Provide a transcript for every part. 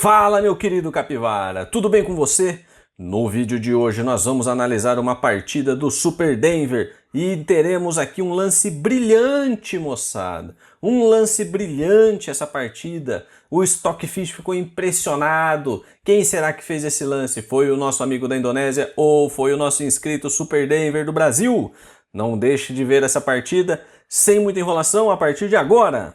Fala, meu querido capivara, tudo bem com você? No vídeo de hoje nós vamos analisar uma partida do Super Denver e teremos aqui um lance brilhante, moçada. Um lance brilhante essa partida. O Stockfish ficou impressionado. Quem será que fez esse lance? Foi o nosso amigo da Indonésia ou foi o nosso inscrito Super Denver do Brasil? Não deixe de ver essa partida sem muita enrolação a partir de agora.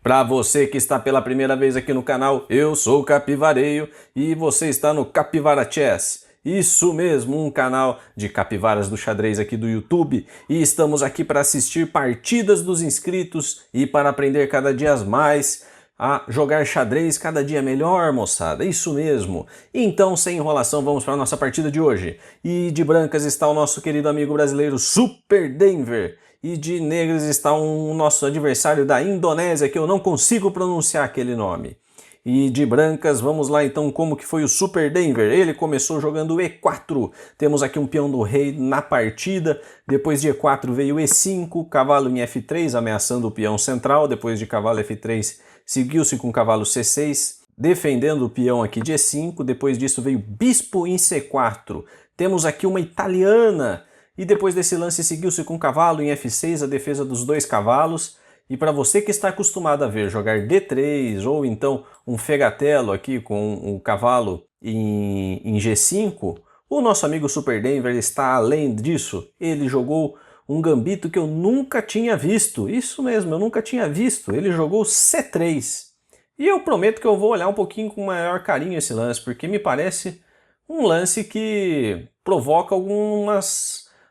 Para você que está pela primeira vez aqui no canal, eu sou o Capivareio e você está no Capivara Chess. Isso mesmo, um canal de capivaras do xadrez aqui do YouTube. E estamos aqui para assistir partidas dos inscritos e para aprender cada dia mais a jogar xadrez cada dia melhor, moçada. Isso mesmo. Então, sem enrolação, vamos para a nossa partida de hoje. E de brancas está o nosso querido amigo brasileiro Super Denver. E de negras está o nosso adversário da Indonésia, que eu não consigo pronunciar aquele nome. E de brancas, vamos lá então como que foi o Super Denver. Ele começou jogando E4, temos aqui um peão do rei na partida, depois de E4 veio E5, cavalo em F3 ameaçando o peão central, depois de cavalo F3 seguiu-se com cavalo C6, defendendo o peão aqui de E5, depois disso veio bispo em C4, temos aqui uma italiana. E depois desse lance seguiu-se com cavalo em F6, a defesa dos dois cavalos. E para você que está acostumado a ver jogar D3 ou então um fegatelo aqui com o cavalo em G5, o nosso amigo Super Denver está além disso. Ele jogou um gambito que eu nunca tinha visto. Isso mesmo, eu nunca tinha visto. Ele jogou C3. E eu prometo que eu vou olhar um pouquinho com maior carinho esse lance, porque me parece um lance que provoca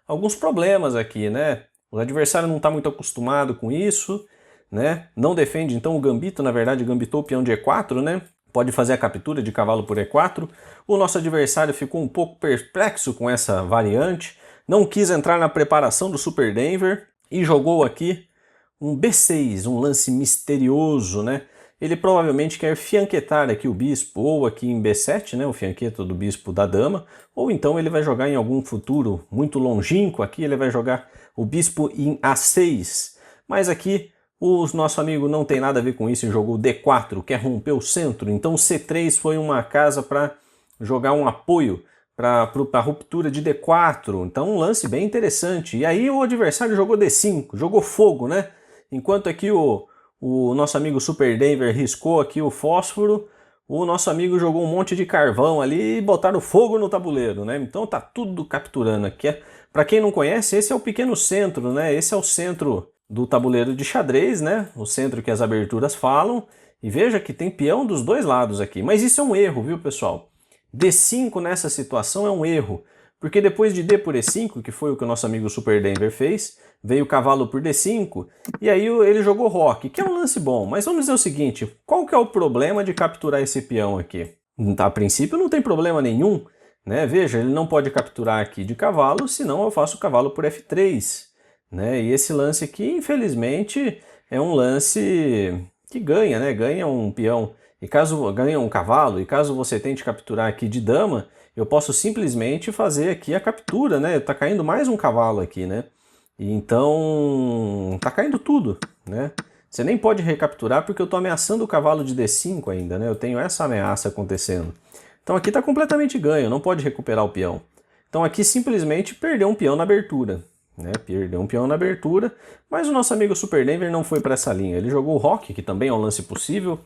alguns problemas aqui, né? O adversário não está muito acostumado com isso, né? Não defende então o gambito, na verdade gambitou o peão de E4, né? Pode fazer a captura de cavalo por E4. O nosso adversário ficou um pouco perplexo com essa variante, não quis entrar na preparação do Super Denver e jogou aqui um B6, um lance misterioso, né? Ele provavelmente quer fianquetar aqui o bispo, ou aqui em B7, né, o fianqueto do bispo da dama, ou então ele vai jogar em algum futuro muito longínquo, aqui ele vai jogar o bispo em A6. Mas aqui o nosso amigo não tem nada a ver com isso e jogou D4, quer romper o centro, então C3 foi uma casa para jogar um apoio para a ruptura de D4, então um lance bem interessante. E aí o adversário jogou D5, jogou fogo, né? Enquanto aqui o nosso amigo Super Denver riscou aqui o fósforo, o nosso amigo jogou um monte de carvão ali e botaram fogo no tabuleiro, né? Então tá tudo capturando aqui. Para quem não conhece, esse é o pequeno centro, né? Esse é o centro do tabuleiro de xadrez, né? O centro que as aberturas falam. E veja que tem peão dos dois lados aqui. Mas isso é um erro, viu, pessoal? D5 nessa situação é um erro. Porque depois de D por E5, que foi o que o nosso amigo Super Denver fez, veio o cavalo por D5, e aí ele jogou roque, que é um lance bom. Mas vamos dizer o seguinte, qual que é o problema de capturar esse peão aqui? A princípio não tem problema nenhum, né? Veja, ele não pode capturar aqui de cavalo, senão eu faço o cavalo por F3. Né? E esse lance aqui, infelizmente, é um lance que ganha, né? Ganha um peão, e caso ganha um cavalo, e caso você tente capturar aqui de dama, eu posso simplesmente fazer aqui a captura, né? Tá caindo mais um cavalo aqui, né? E então tá caindo tudo, né? Você nem pode recapturar porque eu tô ameaçando o cavalo de D5 ainda, né? Eu tenho essa ameaça acontecendo. Então aqui tá completamente ganho, não pode recuperar o peão. Então aqui simplesmente perdeu um peão na abertura, né? Perdeu um peão na abertura, mas o nosso amigo Super Denver não foi para essa linha. Ele jogou o roque, que também é um lance possível.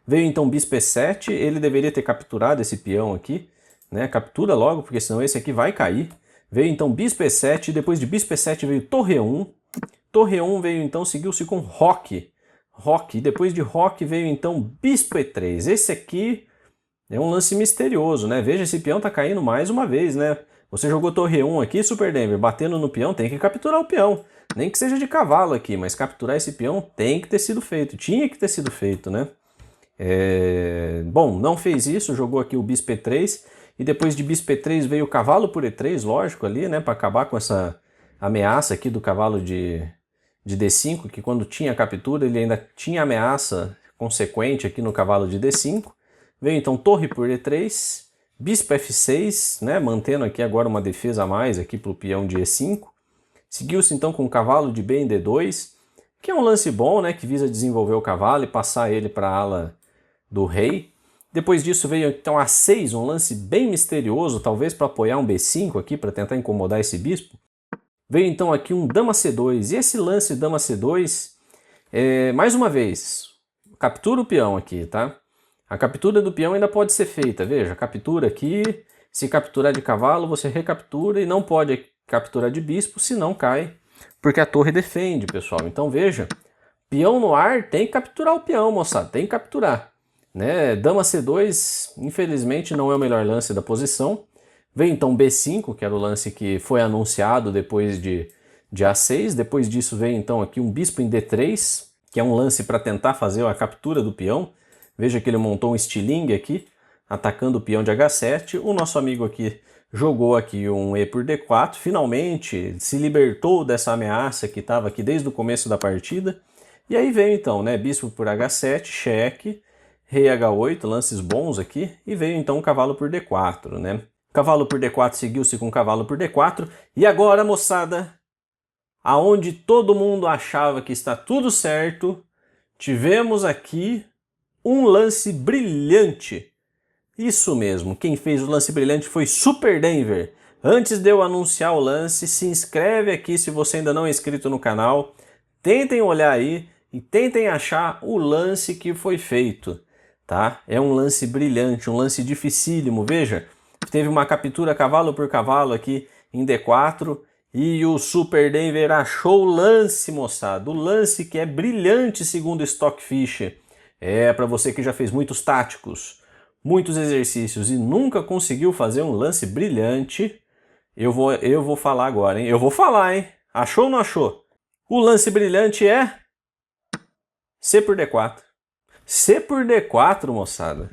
Veio então bispo E7, ele deveria ter capturado esse peão aqui, né? Captura logo, porque senão esse aqui vai cair. Veio então bispo E7, depois de bispo E7 veio torre 1. Torre 1 veio então, seguiu-se com roque. Roque, depois de roque veio então bispo E3. Esse aqui é um lance misterioso, né? Veja, esse peão tá caindo mais uma vez, né? Você jogou torre 1 aqui, Super Denver, batendo no peão, tem que capturar o peão. Nem que seja de cavalo aqui, mas capturar esse peão tem que ter sido feito. Tinha que ter sido feito, né? Bom, não fez isso, jogou aqui o bispo E3. E depois de bispo E3 veio o cavalo por E3, lógico, ali, né? Para acabar com essa ameaça aqui do cavalo de D5, que quando tinha captura ele ainda tinha ameaça consequente aqui no cavalo de D5. Veio então torre por E3, bispo F6, né? Mantendo aqui agora uma defesa a mais aqui para o peão de E5. Seguiu-se então com o cavalo de B em D2, que é um lance bom, né, que visa desenvolver o cavalo e passar ele para a ala do rei. Depois disso veio então A6, um lance bem misterioso, talvez para apoiar um B5 aqui, para tentar incomodar esse bispo. Veio então aqui um Dama C2, e esse lance Dama C2, mais uma vez, captura o peão aqui, tá? A captura do peão ainda pode ser feita, veja, captura aqui, se capturar de cavalo você recaptura e não pode capturar de bispo, senão cai, porque a torre defende, pessoal. Então veja, peão no ar tem que capturar o peão, moçada, tem que capturar. Né? Dama C2, infelizmente, não é o melhor lance da posição. Veio então B5, que era o lance que foi anunciado depois de A6. Depois disso veio então aqui um bispo em D3, que é um lance para tentar fazer a captura do peão. Veja que ele montou um estilingue aqui, atacando o peão de H7. O nosso amigo aqui jogou aqui um E por D4. Finalmente se libertou dessa ameaça que estava aqui desde o começo da partida. E aí veio então, né, bispo por H7, cheque. Rei H8, lances bons aqui, e veio então o cavalo por D4, né? Cavalo por D4 seguiu-se com cavalo por D4, e agora, moçada, aonde todo mundo achava que está tudo certo, tivemos aqui um lance brilhante. Isso mesmo, quem fez o lance brilhante foi Super Denver. Antes de eu anunciar o lance, se inscreve aqui se você ainda não é inscrito no canal, tentem olhar aí e tentem achar o lance que foi feito. Tá? É um lance brilhante, um lance dificílimo, veja, teve uma captura cavalo por cavalo aqui em D4 e o Super Denver achou o lance, moçada, o lance que é brilhante segundo Stockfish. É para você que já fez muitos táticos, muitos exercícios e nunca conseguiu fazer um lance brilhante, eu vou falar agora, hein? Eu vou falar, hein? Achou ou não achou? O lance brilhante é C por D4. C por D4, moçada.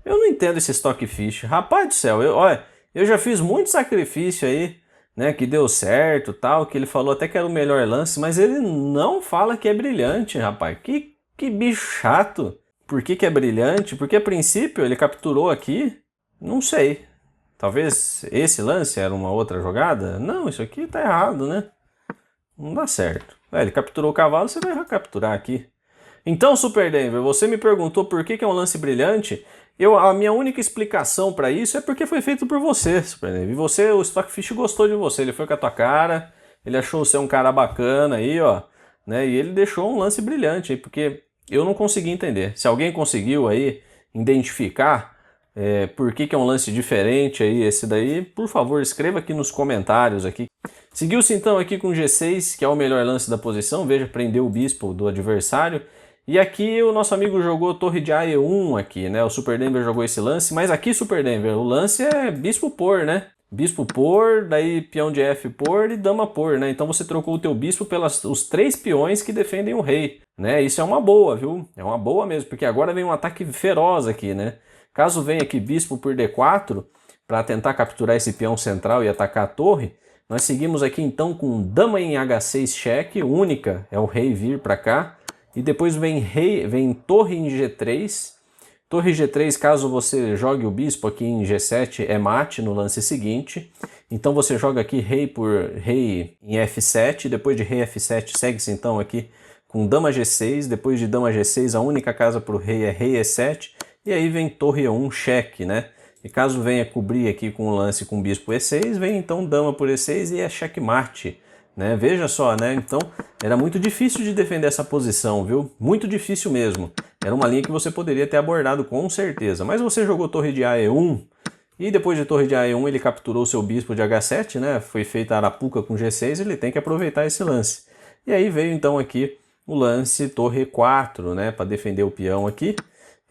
Eu não entendo esse Stockfish. Rapaz do céu, olha, eu já fiz muito sacrifício aí, né, que deu certo, tal, que ele falou até que era o melhor lance, mas ele não fala que é brilhante, rapaz. Que bicho chato. Por que é brilhante? Porque a princípio ele capturou aqui, não sei. Talvez esse lance era uma outra jogada? Não, isso aqui tá errado, né? Não dá certo. Ele capturou o cavalo, você vai capturar aqui. Então, Super Denver, você me perguntou por que é um lance brilhante. A minha única explicação para isso é porque foi feito por você, Super Denver. E você, o Stockfish gostou de você, ele foi com a tua cara, ele achou você um cara bacana aí, ó, né? E ele deixou um lance brilhante aí, porque eu não consegui entender. Se alguém conseguiu aí identificar por que é um lance diferente aí esse daí, por favor, escreva aqui nos comentários aqui. Seguiu-se então aqui com G6, que é o melhor lance da posição, veja, prendeu o bispo do adversário. E aqui o nosso amigo jogou torre de AE1 aqui, né? O Super Denver jogou esse lance, mas aqui, Super Denver, o lance é bispo por, né? Bispo por, daí peão de F por e dama por, né? Então você trocou o teu bispo pelos os 3 peões que defendem o rei, né? Isso é uma boa, viu? É uma boa mesmo, porque agora vem um ataque feroz aqui, né? Caso venha aqui bispo por D4, para tentar capturar esse peão central e atacar a torre, nós seguimos aqui então com dama em H6 cheque, única, é o rei vir para cá. E depois vem torre em G3. Torre G3, caso você jogue o bispo aqui em G7, é mate no lance seguinte. Então você joga aqui rei em F7. Depois de rei F7, segue-se então aqui com dama G6. Depois de dama G6, a única casa para o rei é rei E7. E aí vem torre E1, cheque, né? E caso venha cobrir aqui com o lance com bispo E6, vem então dama por E6 e é checkmate. Né? Veja só, né? Então era muito difícil de defender essa posição, viu? Muito difícil mesmo. Era uma linha que você poderia ter abordado com certeza. Mas você jogou torre de AE1 e depois de torre de AE1 ele capturou seu bispo de H7, né? Foi feita a arapuca com G6, ele tem que aproveitar esse lance. E aí veio então aqui o lance torre E4, né? Para defender o peão aqui.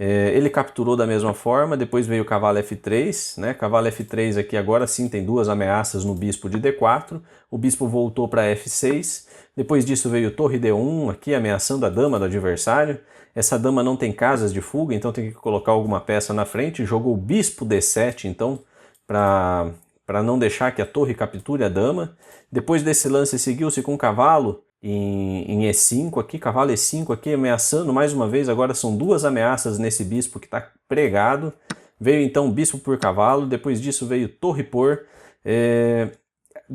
Ele capturou da mesma forma, depois veio o cavalo F3, né? Cavalo F3 aqui agora sim tem 2 ameaças no bispo de D4, o bispo voltou para F6, depois disso veio torre D1 aqui ameaçando a dama do adversário, essa dama não tem casas de fuga, então tem que colocar alguma peça na frente, jogou o bispo D7 então, para não deixar que a torre capture a dama, depois desse lance seguiu-se com o cavalo, em E5 aqui, cavalo E5 aqui, ameaçando mais uma vez, agora são 2 ameaças nesse bispo que está pregado. Veio então bispo por cavalo, depois disso veio torre por.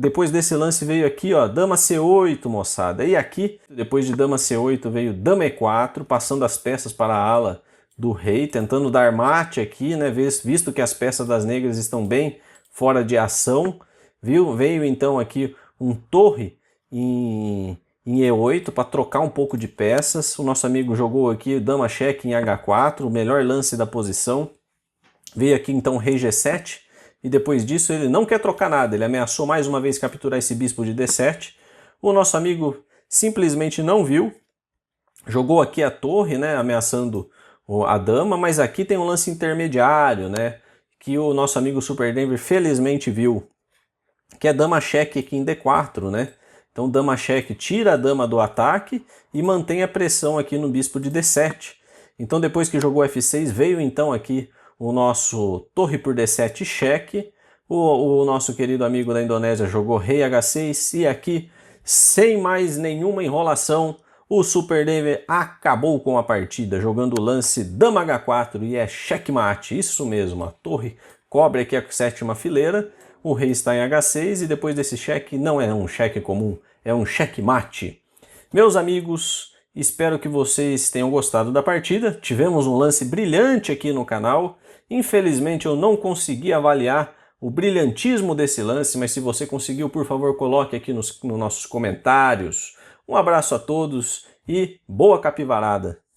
Depois desse lance veio aqui, ó, dama C8, moçada. E aqui, depois de dama C8, veio dama E4, passando as peças para a ala do rei, tentando dar mate aqui, né, visto que as peças das negras estão bem fora de ação. Veio então aqui um torre em E8 para trocar um pouco de peças. O nosso amigo jogou aqui dama cheque em H4, o melhor lance da posição. Veio aqui então rei G7 e depois disso ele não quer trocar nada, ele ameaçou mais uma vez capturar esse bispo de D7. O nosso amigo simplesmente não viu, jogou aqui a torre, né, ameaçando a dama, mas aqui tem um lance intermediário, né, que o nosso amigo Super Denver felizmente viu, que é dama cheque aqui em D4, né? Então dama cheque tira a dama do ataque e mantém a pressão aqui no bispo de D7. Então depois que jogou F6, veio então aqui o nosso torre por D7 cheque. O nosso querido amigo da Indonésia jogou rei H6 e aqui, sem mais nenhuma enrolação, o Super Denver acabou com a partida, jogando o lance dama H4 e é checkmate. Isso mesmo, a torre cobre aqui a sétima fileira, o rei está em H6 e depois desse cheque não é um cheque comum, é um checkmate. Meus amigos, espero que vocês tenham gostado da partida. Tivemos um lance brilhante aqui no canal. Infelizmente eu não consegui avaliar o brilhantismo desse lance, mas se você conseguiu, por favor, coloque aqui nos nossos comentários. Um abraço a todos e boa capivarada!